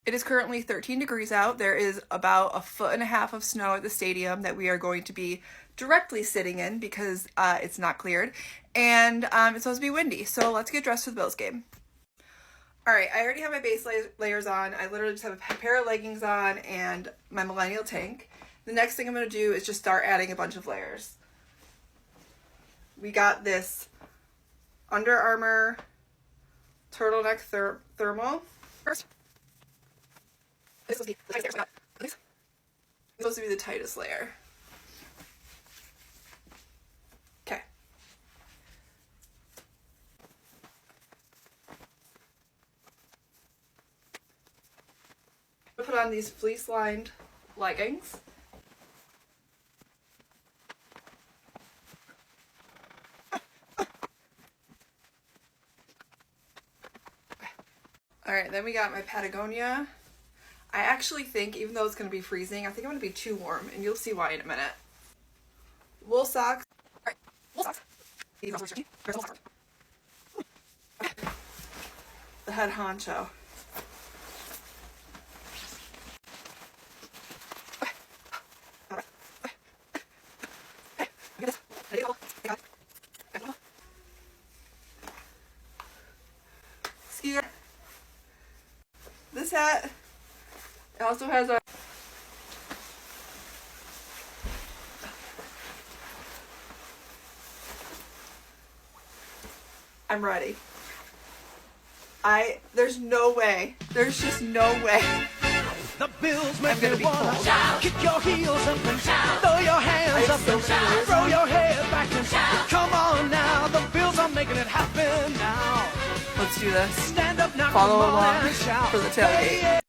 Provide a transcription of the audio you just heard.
It is currently 13 degrees out. There is about 1.5 feet of snow at the stadium that we are going to be directly sitting in because it's not cleared. And it's supposed to be windy. So let's get dressed for the Bills game. All right, I already have my base layers on. I literally just have a pair of leggings on and my Millennial tank. The next thing I'm going to do is just start adding a bunch of layers. We got this Under Armour turtleneck thermal. First, this is supposed to be the tightest layer. Okay. I put on these fleece-lined leggings. Alright, then we got my Patagonia. I actually think, even though it's going to be freezing, I think I'm going to be too warm, and you'll see why in a minute. Wool socks. Alright, wool socks. The head honcho. Skier. This hat, it also has a I'm ready. There's no way. There's just no way. The Bills I'm make gonna me be wanna cold. shout. Kick your heels up and shout. Throw your hands up and shout. Throw your head back and shout. Come on now, the Bills are making it happen now. Let's do this. Stand up now, Follow come on along and shout. for the tailgate. Hey, yeah.